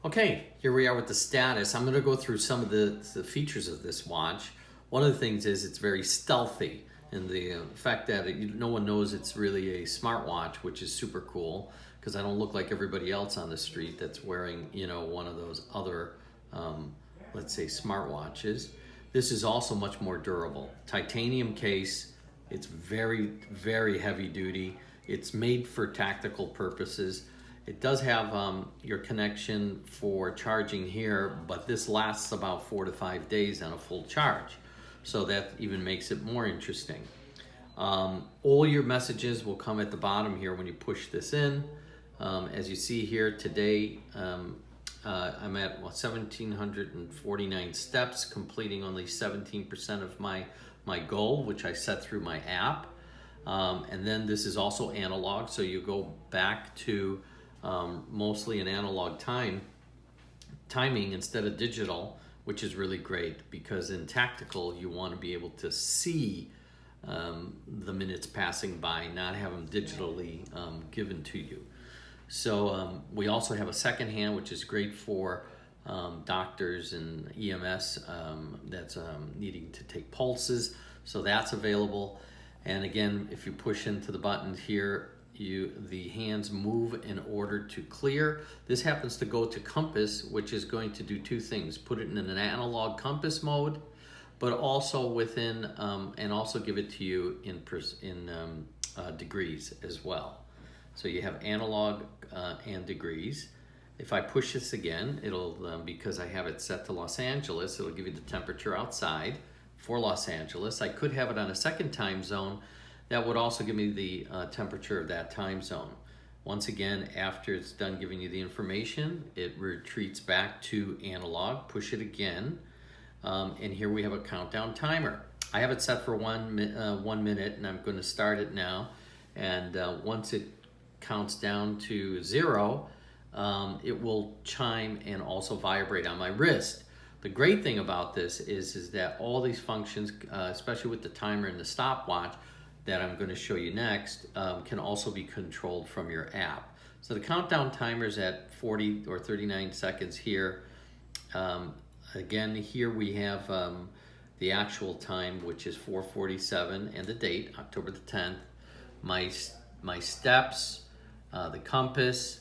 Okay, here we are with the status. I'm going to go through some of the features of this watch. One of the things is it's very stealthy, and the fact that no one knows it's really a smartwatch, which is super cool, because I don't look like everybody else on the street that's wearing, one of those other, let's say, smartwatches. This is also much more durable. Titanium case. It's very, very heavy duty. It's made for tactical purposes. It does have your connection for charging here, but this lasts about 4 to 5 days on a full charge. So that even makes it more interesting. All your messages will come at the bottom here when you push this in. As you see here today, I'm at 1,749 steps, completing only 17% of my goal, which I set through my app. And then this is also analog, so you go back to mostly an analog timing instead of digital, which is really great because in tactical you want to be able to see the minutes passing by, not have them digitally given to you. So we also have a second hand, which is great for doctors and EMS that's needing to take pulses. So that's available. And again, if you push into the buttons here, the hands move in order to clear. This happens to go to compass, which is going to do two things: put it in an analog compass mode, but also within and also give it to you in degrees as well. So you have analog and degrees. If I push this again, it'll because I have it set to Los Angeles, it'll give you the temperature outside for Los Angeles. I could have it on a second time zone. That would also give me the temperature of that time zone. Once again, after it's done giving you the information, it retreats back to analog. Push it again, and here we have a countdown timer. I have it set for 1 minute, and I'm going to start it now. And once it counts down to 0, it will chime and also vibrate on my wrist. The great thing about this is that all these functions, especially with the timer and the stopwatch, that I'm going to show you next, can also be controlled from your app. So the countdown timer is at 40 or 39 seconds here. Again, here we have the actual time, which is 4:47, and the date, October the 10th. My steps, the compass,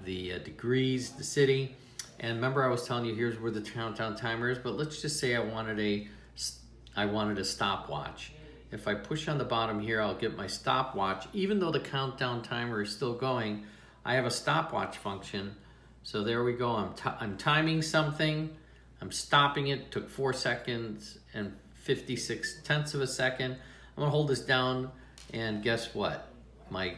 the degrees, the city. And remember I was telling you here's where the countdown timer is, but let's just say I wanted a stopwatch. If I push on the bottom here, I'll get my stopwatch. Even though the countdown timer is still going, I have a stopwatch function. So there we go. I'm timing something. I'm stopping it. Took 4 seconds and 56 tenths of a second. I'm gonna hold this down, and guess what? My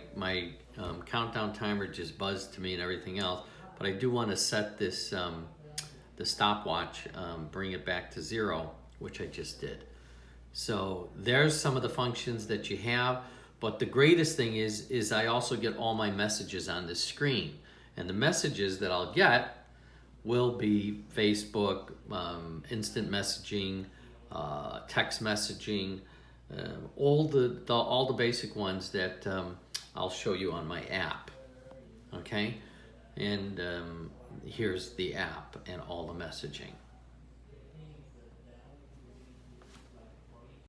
countdown timer just buzzed to me and everything else. But I do want to set this the stopwatch, bring it back to 0, which I just did. So there's some of the functions that you have, but the greatest thing is I also get all my messages on this screen. And the messages that I'll get will be Facebook, instant messaging, text messaging, all the basic ones that I'll show you on my app. Okay? And here's the app and all the messaging.